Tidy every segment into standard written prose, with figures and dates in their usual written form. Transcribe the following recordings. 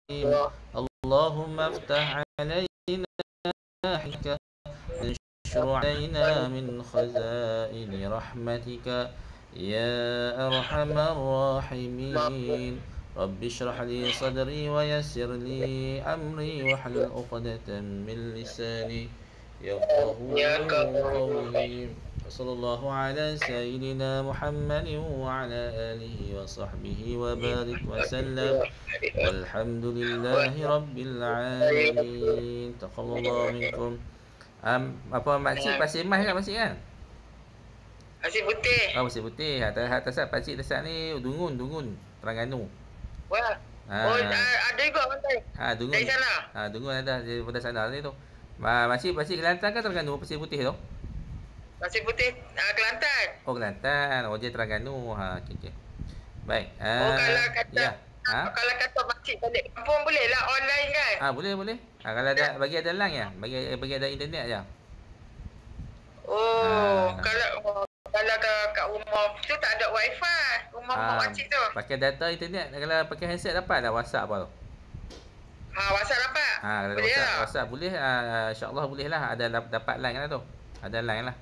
اللهم افتح علينا حكمك وانشر علينا من خزائن رحمتك يا أرحم الراحمين رب اشرح لي صدري ويسر لي أمري واحلل عقدة من لساني يفقهوا قولي صلى الله على سيدنا محمد وعلى آله وصحبه وبارك وسلم والحمد لله رب العالمين تقبل الله منكم. Apa makcik Pasir Mas kan makcik kan? Pasir Putih. Oh Pasir Putih. Atas pakcik desak ni Dungun Terengganu. Wah. Oh ada juga pantai. Dungun. Dari sana. Dungun ada daripada sana ni tu. Makcik Kelantan ke Terengganu Pasir Putih tu? Pasir Putih Kelantan. Oh Kelantan. Oh dia Terengganu. Okey. Baik. Kalau kata ya. Kalau kata makcik balik kampung boleh lah online kan? Boleh. Kalau ada bagi ada line ya. Bagi ada internet je. Kalau kat rumah tu tak ada wifi. Rumah makcik tu. Pakai data internet. Kalau pakai handset dapat dah WhatsApp apa tu? WhatsApp dapat. Boleh WhatsApp boleh. InsyaAllah boleh lah. Ada dapat line lah tu. Ada line lah.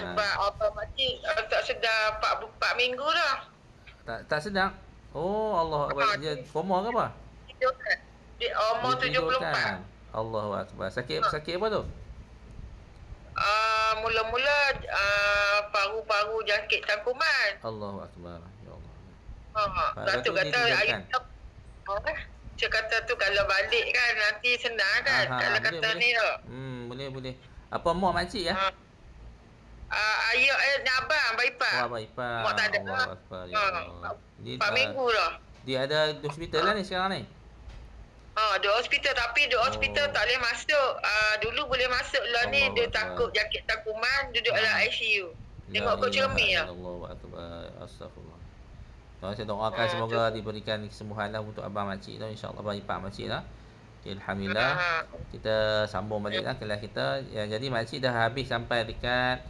Sebab apa makcik tak sedar 4 minggu dah. Tak sedar. Oh Allah. Dia koma ke apa? Dia umur 74. Allahu Akbar. Sakit apa tu? Mula-mula paru-paru jangkit tangkuman. Allahu Akbar. Ya Allah. Lepas tu kata Cik kata tu kalau balik kan nanti senang kan. Kalau kata boleh. ni tu. Boleh. Apa mak makcik ya? Ayah abang Baipah. Baipah. Mak tak ada. Allahu Akbar. Ya Allah. 4 minggu dah. Dia ada di hospital lah ni sekarang ni. Di hospital tapi di hospital tak boleh masuk. Dulu boleh masuk lah ni dia takut jangkit tangkuman duduk dalam ICU. Tengok kau cermin lah. Allahu Akbar. Astagfirullah. Saya doakan semoga diberikan kesembuhan lah untuk abang makcik tu insya-Allah Baipah makcik lah. Alhamdulillah. Kita sambung balik lah kelas kita. Jadi makcik dah habis sampai dekat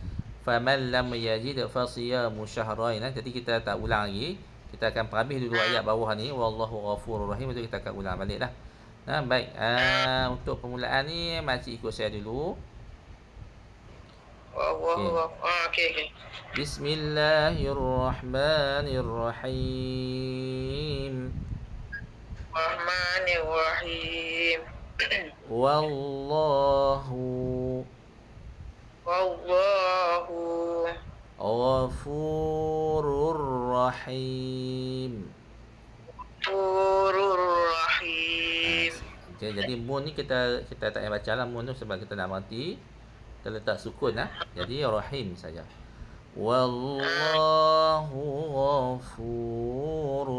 faman lam yajid fasiyamu syahrain. Jadi kita tak ulang lagi. Kita akan perhabis dulu ayat bawah ni wallahu ghafurur rahim itu kita akan ulang balik lah. Baik. Untuk permulaan ni makcik ikut saya dulu. Okey. Bismillahirrahmanirrahim. Rahmanirrahim. Wallahu Ghafurur Rahim. Okay, jadi mun ni kita tak payah baca lah mun tu sebab kita nak mati. Kita letak sukun lah. Jadi Rahim saja. Wallahu Ghafurur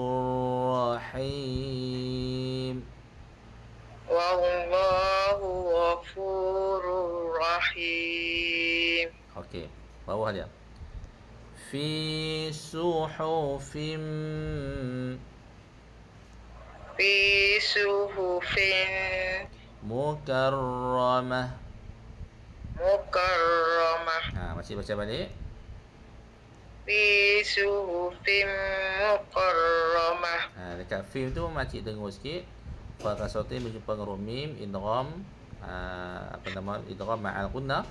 Rahim. Wallahu Ghafurur Rahim. Okey, bawah dia. Fi suhufin mukarramah. Masih baca balik. Fi suhufin mukarramah. Dekat fi tu makcik dengar sikit. Fathah sautin berjumpa dengan mim idgham idgham ma'al gunnah.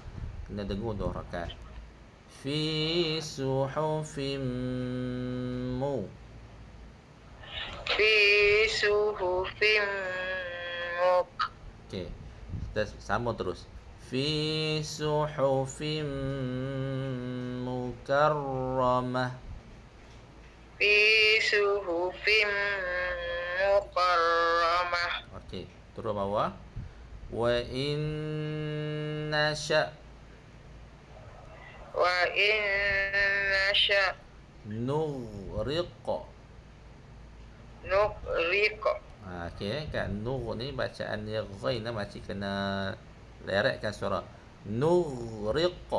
Kena dengar 2 rakaat. Fi suhufin Okey. Kita sama terus. Fi suhufin mukarramah. Okey, turun bawah. Wa inna sya nughriq. Okey, kat nur ni bacaan dia ghain lah makcik kena leretkan suara. Nughriq.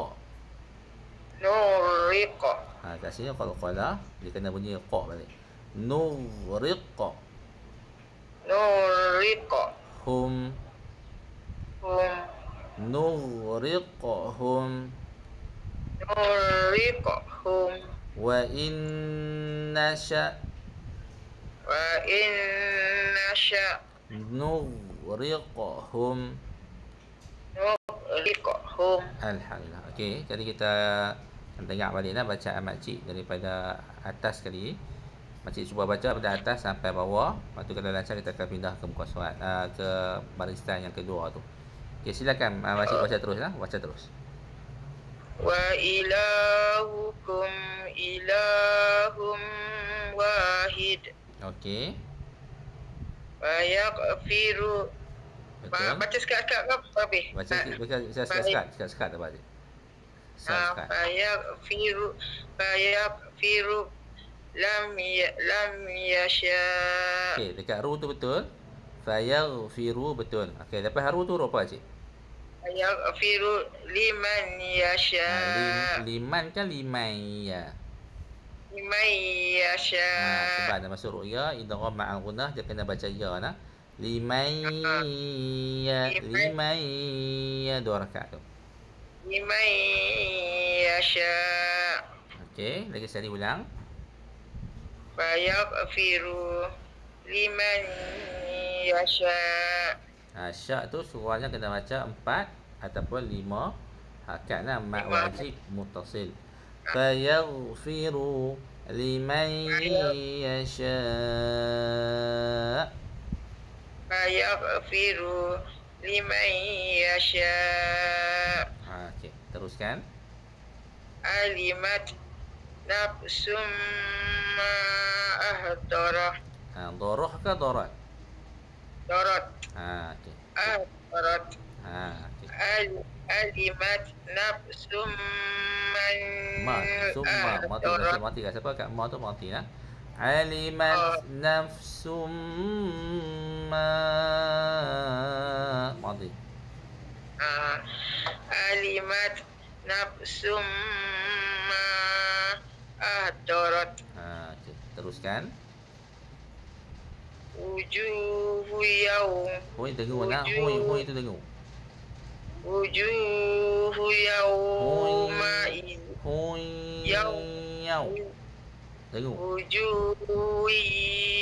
Kat sini qalqalah dia kena bunyi qa balik. Nughriq. Hum. Nughriqhum. Wa inna sya nasya nughriqhum. nughriqhum. Alhamdulillah. Okey, jadi kita akan dengar baliklah bacaan makcik daripada atas sekali. Makcik cuba baca pada atas sampai bawah. Lepas tu kalau lancar kita akan pindah ke muka surat, ke barisan yang kedua tu. Okey, silakan makcik baca teruslah, baca terus. Wa ilahukum ilahum wahid. Okey. Wa yaghfiru. Betul. Baca sekat-sekat ke apa habis? Baca sekat apa dia? Fayaghfiru lam yasha. Okey, dekat ru tu betul. Fayaghfiru betul. Okey, lepas ru tu apa cik? Fayaghfiru liman yasha. Liman kan liman ya. Liman yasha. Sebab ada masuk ru'ya idgham ma'al gunnah dia kena baca ya nah. Liman ya 2 rakaat tu. Liman yasha. Okey, lagi sekali ulang. Fayaghfiru liman yasha. Syak tu suaranya kena baca 4 ataupun 5 harakat nah, mat wajib muttasil. Fayaghfiru liman yasha. Fayaghfiru liman yasha. Okey, teruskan. Alimat nafsum ma ahdarah. Doroh ke dorat? Darat. Okey. Ahdarat. Okey. Alimat nafsum mati kat siapa kat ma tu mati lah. Alimat nafsum ma mati. Alimat nafsum ma ahdarat. Okey, teruskan. Wujuhu yaum. Hoi dengar nak. Hoi tu dengar. Wujuhu yauma yau. Dengar. Wujuhu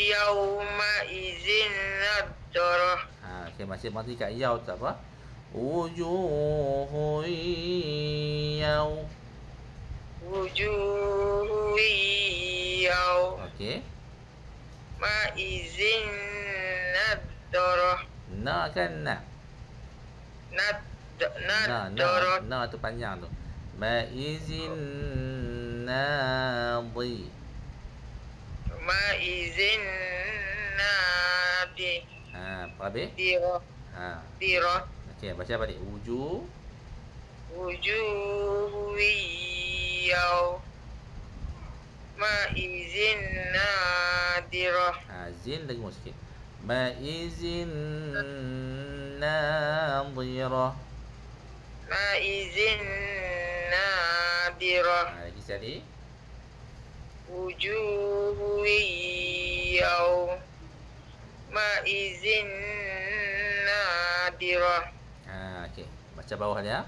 yauma izin nadrah. Okey, masih mati kat yau tak apa. Wujuhu yau. Wujuhu yau. Okey. Ma izin nadrah. Na kan na. Nadrah. Na tu panjang tu. Ma izin nadi. Ma izin nadi. Apa habis? Dirah. Dirah. Okey, baca balik. Wujuhu yau. Ma izin nadirah. Zin dengar sikit. Ma izin nadirah. Ma izin nadirah. Lagi sekali. Wujuhu yau. Ma izin nadirah. Okey, baca bawah dia.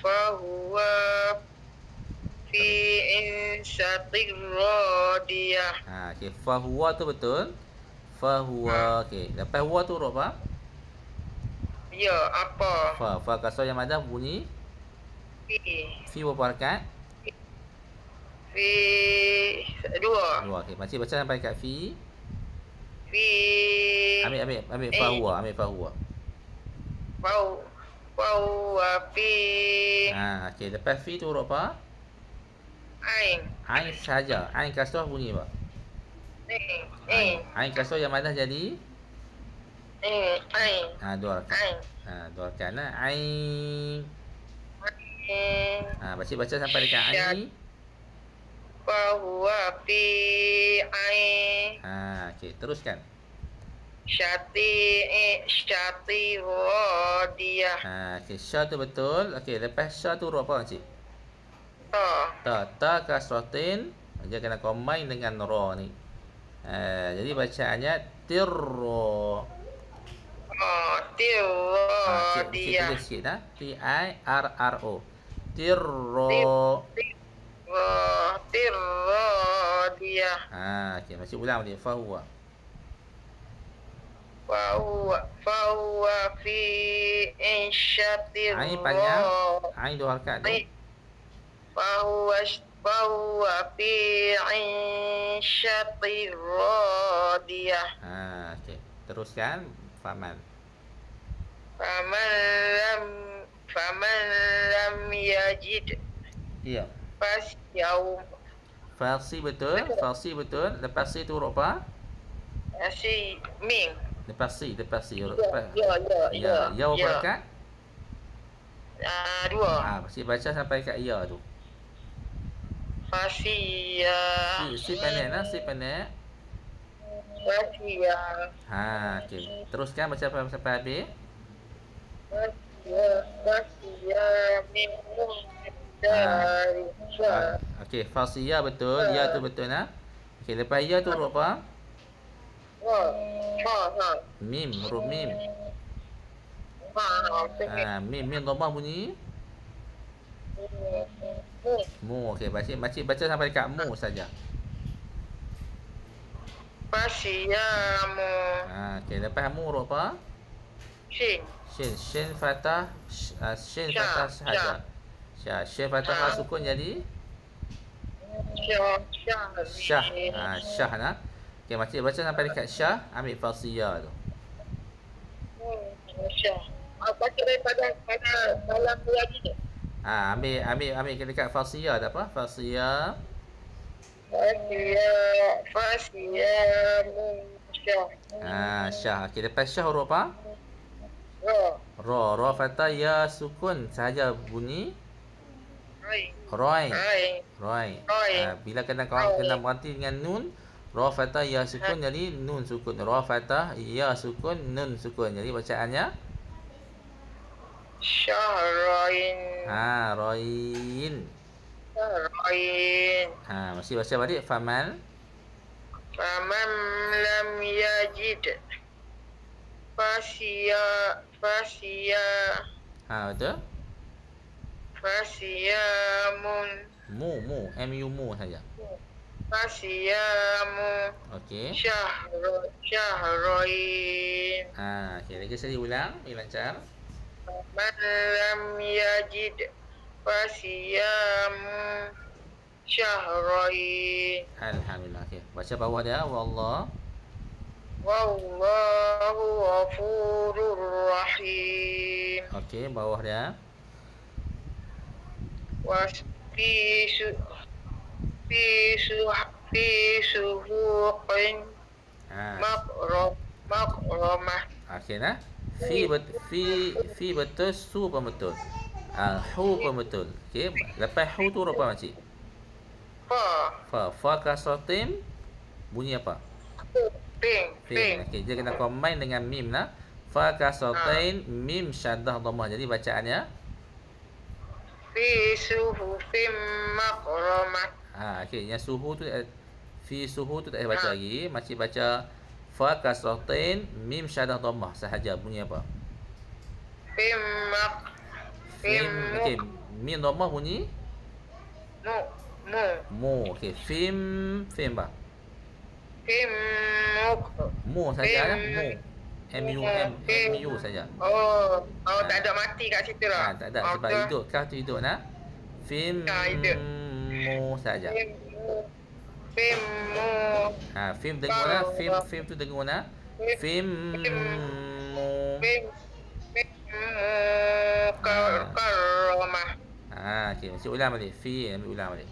Fahuwa fi insatir radiyah. Okey, fahuwa tu betul. Fahuwa. Okey, lepas huwa tu huruf apa? Ya, apa? Fa kasar yang madah bunyi fi berapa harakat? Fi 2. Okey, masih baca sampai kat fi. Fi Ambil fahuwa, ambil fahuwa. Fahuwa fi. Okey, lepas fi tu huruf apa? Ain. Ain saja. Ain kasrah bunyi apa? Ain kasrah yang madah jadi Ain. 2 harakat. 2 harakat nah. Ain. Baca sampai dekat ain. Fahuwa fi ain. Okey, teruskan. Syati radiyah. Okey, sya tu betul. Okey, lepas sya tu huruf apa cik? Ta. Ta kasratin. Dia kena combine dengan ra ni. Jadi bacaannya tirra. Tirradiyah. Cik tulis sikit dah. Tirro. Tirra. Tirradiyah. Okey, masih ulang balik. Fahuwa. Fahuwa fi insyatir Ain panjang. Ain 2 harakat tu. Fahuwa fi insyatir radiyah. Okey. Teruskan. Faman. Faman lam yajid. Ya. Fasyaum. Farsi betul. Farsi betul. Lepas si tu huruf apa? Si ming. Lepas si. Ya. Ya berapa harakat? 2. Mesti baca sampai kat ya tu. Fasya. Si pendek lah. Si pendek. Fasya. Okey. Teruskan baca sampai habis. Fasya minum dari Okey, fasiyah betul. Ya tu betul nah. Okey, lepas ya tu huruf apa? Mim, huruf mim. Mim dhammah bunyi. Mu. Okey, baca sampai dekat mu saja. Fasyamu. Okey, lepas mu huruf apa? Shin. Shin fathah. Shin fathah sahaja. Shin fathah sukun jadi syah. Syah nah. Okey, makcik baca sampai dekat syah, ambil fasiyah tu. Syah. Baca daripada dalam lagi tu. Ambil dekat fasiyah tak apa? Fasiyah. Fasiyah syah. Syah. Okey, lepas syah huruf apa? Ra fathah ya sukun sahaja bunyi. Roi. Bila kena berhenti dengan nun, ra fathah ya sukun jadi nun sukun. Ra fathah ya sukun nun sukun. Jadi bacaannya Syahrain. Rain. Mesti baca balik. Faman lam yajid. Fasya. Betul. Fasyamun. Mu saja. Fasyamu. Okey. Syahrain. Okey, lagi sekali ulang, lancar. Man lam yajid fasyamu syahrain. Alhamdulillah. Okey, baca bawah dia. Wallahu ghafurur rahim. Okey, bawah dia. Fi suhuqin maqramah. Okey nah. Fi betul, su pun betul. Hu pun betul. Okey, lepas hu tu apa makcik? Fa kasratin bunyi apa? Ping. Okey, dia kena combine dengan mim nah. Fa kasratin mim syaddah dhammah. Jadi bacaannya fi suhufim maqramah. Okey, yang suhu tu fi suhu tu tak payah baca lagi. Makcik baca fa kasratin mim syaddah dhammah sahaja. Bunyi apa? Okey, mim dhammah bunyi mu. Okey, fim ba. Mu saja mu. MU saja. Tak ada mati kat situ lah. Tak ada sebab hidup kah tu hidup nah. Fim mu saja. Fim dengar lah. Fim tu dengar nah. Fim mu karramah. Okey, mesti ulang balik. Ambil ulang balik.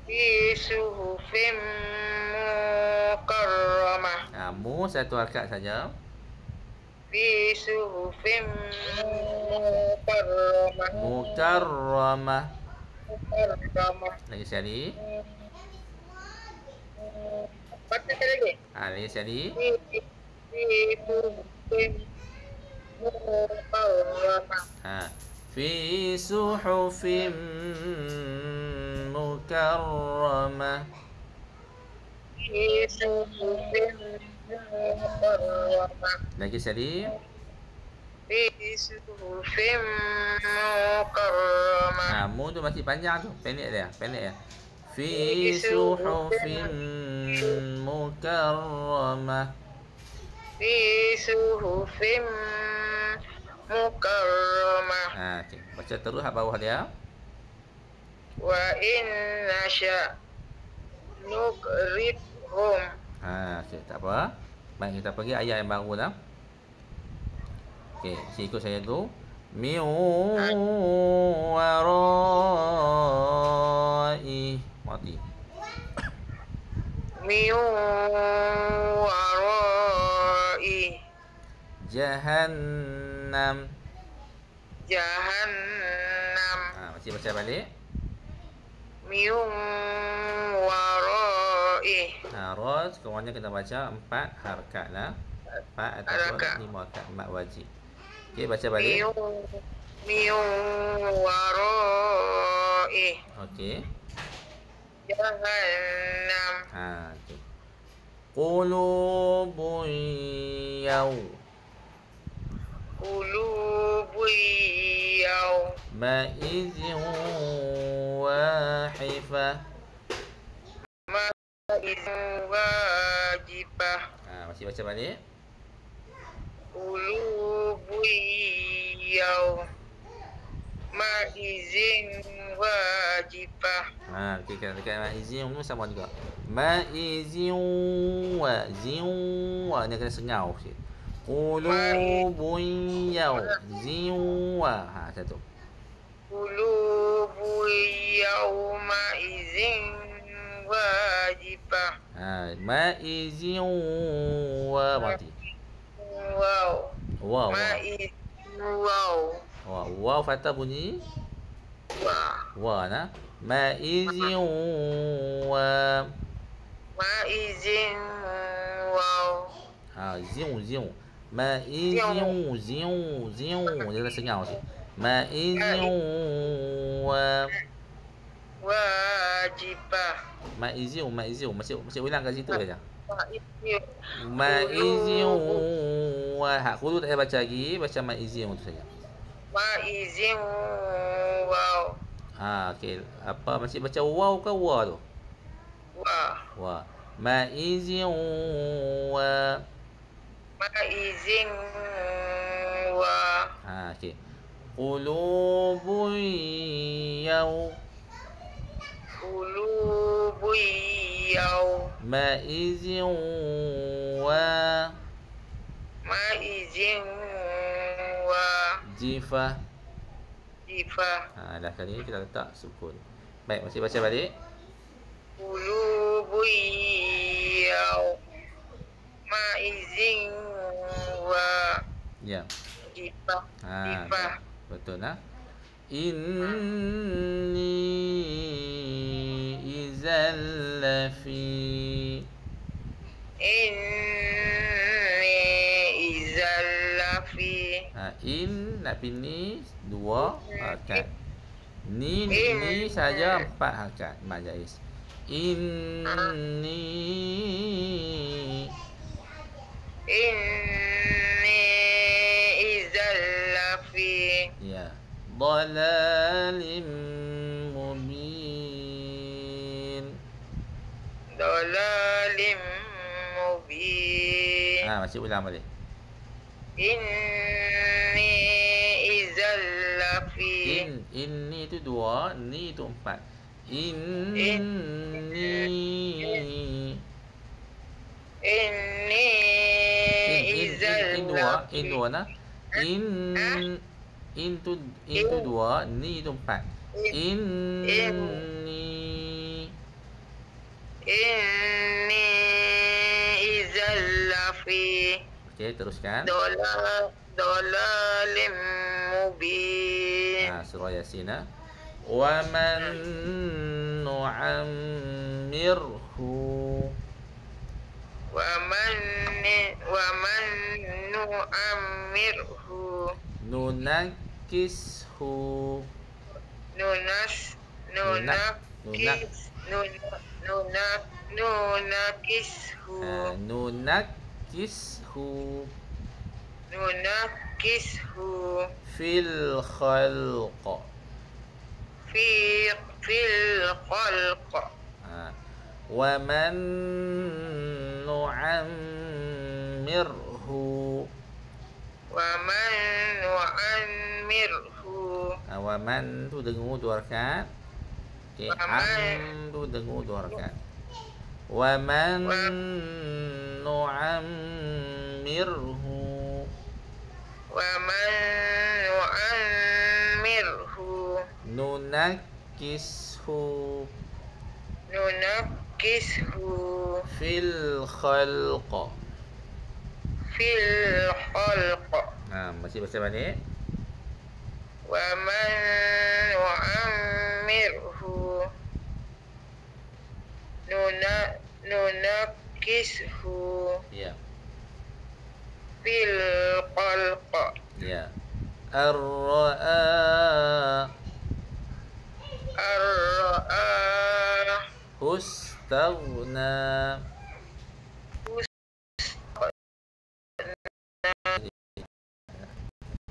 Fi suhufim mukarramah. Mu satu harakat saja. Fi suhufim mukarramah. Lagi sekali. Baca lagi. Lagi sekali. Fi suhufim mukarramah. Fi suhufim mukarramah. Fi suhufim mukarramah. Lagi sekali. Fi suhufim mukarramah. Mu tu masih panjang tu. Pendek dia. Fi Fi suhufin suhufim mukarramah. Fi suhufim mukarramah. Okey. Baca terus hak bawah dia. Wa in nasha nugribhum. Okey, tak apa. Baik, kita pergi ayat yang baru dah. Okey, ikut saya tu. Min warai. Mati. Min warai. Jahannam. Jahannam. Masih baca balik. Min warai. Ra sekurangnya kita baca 4 harakat lah. 4 ataupun 5 harakat. 4 wajib. Okey, baca balik. Min warai. Okey. Jahannam. Okey. Qulubun ma'izin wahifah. Wajibah. Masih baca balik. Qulubun ma'izin wajibah. Okey, dekat ma'izin tu sama juga. Ma'izin wa ni kena sengau sikit. Qulubun yawma. Satu. Qulubun yawma'izin wajibah. Ma'izin wa mati. Wow. Ma'izin Wow fathah bunyi. Wa nah. Ma'izin wa. Ma'izin Zion. Ma'izin dia kena sengau sikit. Ma'izin wa wajibah. Ma'izin masih ulang kat situ saja. Ma'izin wa hak kudu tak payah baca lagi, baca ma'izin tu saja. Ma'izin Okey, apa masih baca waw ke wa tu? Wa. Ma'izin wa. Ma'izin wa. Okey. Qulubun ma'izin wa. Ma'izin wa. Jifah. Jifah. Dah kali ni kita letak sukun. Baik, masih baca balik. Qulubun ma'izin wa. Ya. Jifah. Jifah. Betul nah. Inni izal lafi. Inni izal lafi. In nak pilih 2 harakat. Ni saja 4 harakat. Mak Jais. Inni izal lafi. Ya. Dalalim mubin. Dalalim mubin. Masih ulang balik. Inni izal lafi. Inni tu 2, ni tu 4. Inni izal lafi. In 2 nah. In tu 2, ni tu 4. Inni izal lafi. Okey, teruskan. Dalalim mubin. Surah Yasin. Wa man nu'ammirhu. Wa man nu'ammirhu. Nunakishu. Nunakishu. Nunakishu. Nunakkishu fil khalq. fil khalq. Wa man nu'ammirhu. Wa man nu'ammirhu. Wa man tu dengung 2 rakaat. Okey, am tu dengung 2 rakaat. Wa man nu'ammirhu. Wa man nu'ammirhu nunakkishu fil khalq. fil khalq. Masih baca balik. Wa man nu'ammirhu nunakkishu Ya. fil khalq. Ya. Ar-ra'a hustaghna.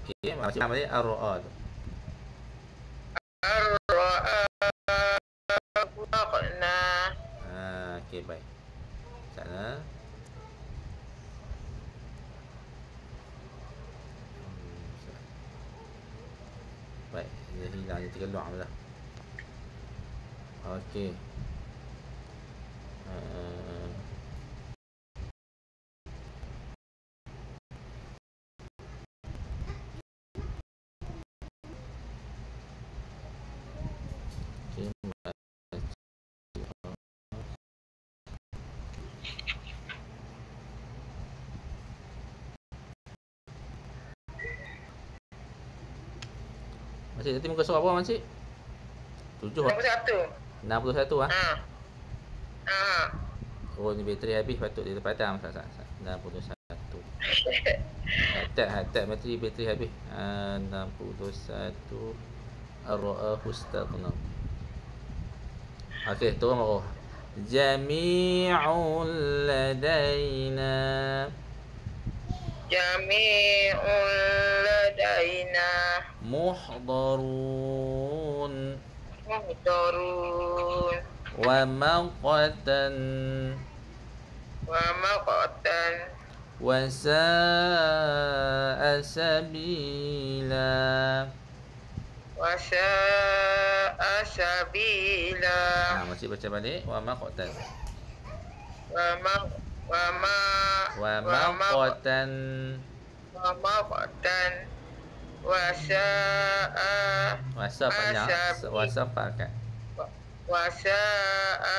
Okey, macam mana ar-ra'a tu? Ar-ra'a hustaghna. Okey, baik. Sana. Baik, dia hilang, dia terkeluar dah. Okey. Makcik, nanti muka surat berapa makcik? 7 61 Oh, ni bateri habis, patut dia terpadam. 61. Hatat bateri habis. 61. Ar-ra'a hustaghna. Okey, turun bawah. Jami'ul ladaina. Jami'ul ladaina muhdarun. Wa maqatan wa sa'a sabila. Masih baca balik. Wa maqatan. Wa maqatan wasa panjang. Wasa pakai. Wasa'a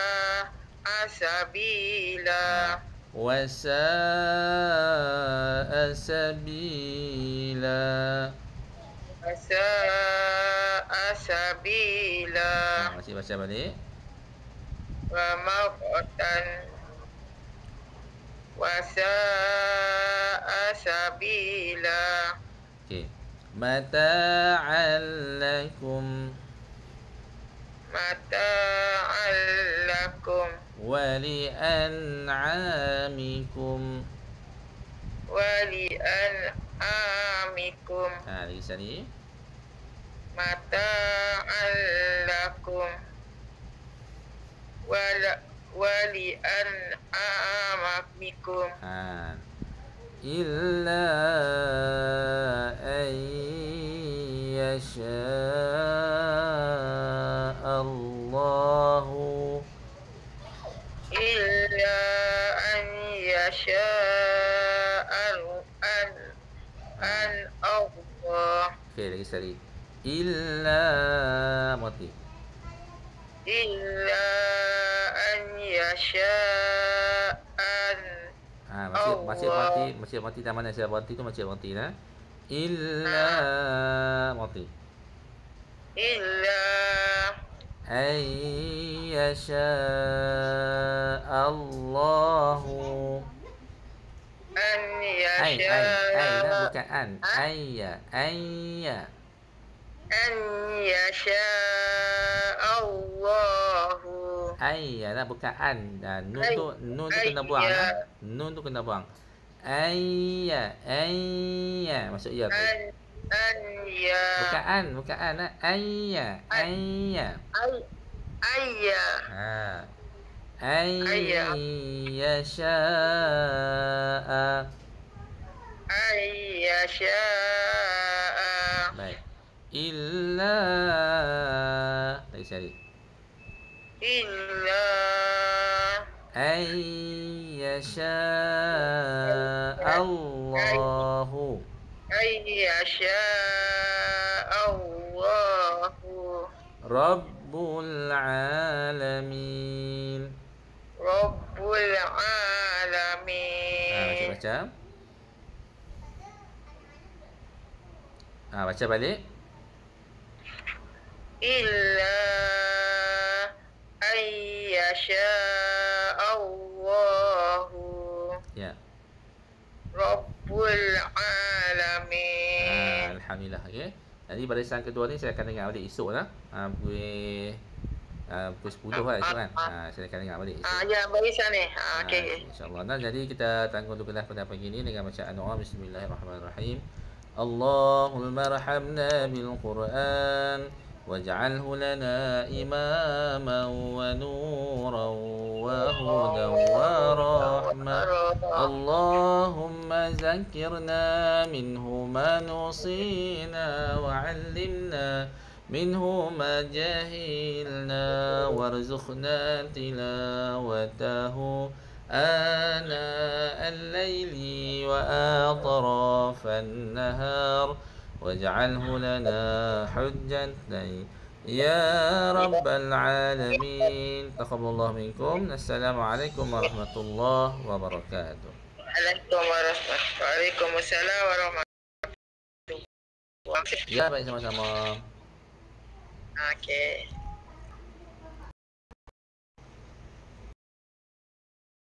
sabila. Wasa'a sabila. Masih baca balik. Wa maqatan wasa'a sabila. Okey. Mata'an lakum wa li'an'amikum. Lagi sekali. Mata'an lakum wa li'an'amikum. Illa an yasha'allahu. Illa an Allah. Okey, lagi sekali. Illa mati. Illa an yasha'an masih mati dah mana saya berhenti tu macam berhenti dah. Illa mati. Illa an yasha'allahu. an yasha'allahu. Bukan an. Ayya. An yasha'allahu. Ayya lah, bukan an. Nun tu kena buang lah. Nun tu kena buang. Ayya. Ayya. Masuk ya apa? Ayya. Bukan an. Ayya. Ayya. Ayya. Ha. Ayya. Ayya sya'a. Ayya sya'a. Baik. Illa. Lagi sekali. Illa. Ayya sya'allahu. Ayya sya'allahu. Rabbul alamin. Rabbul alamin. Baca. Baca balik. Illa ayyasha'allahu. Ya. Rabbul alamin. Alhamdulillah. Okey. Jadi barisan kedua ni saya akan dengar balik esok lah. Pukul 10 lah esok kan. Saya akan dengar balik esok. Ya, barisan ni. Okey. InsyaAllah. Dan jadi kita tangguh dulu pada pagi ni dengan bacaan doa. Bismillahirrahmanirrahim. Allahumma rahamna bil Quran waj'alhu lana imaman wa nuran wa hudan wa rahmah. Allahumma zakkirna minhu ma nusina wa 'allimna منه ما جهلنا وارزقنا تلاوته آناء الليل وأطراف النهار واجعله لنا حجة يا رب العالمين. تقبل الله منكم. السلام عليكم ورحمة الله وبركاته. Waalaikumsalam warahmatullahi wabarakatuh. Ya, baik, sama-sama. Okey.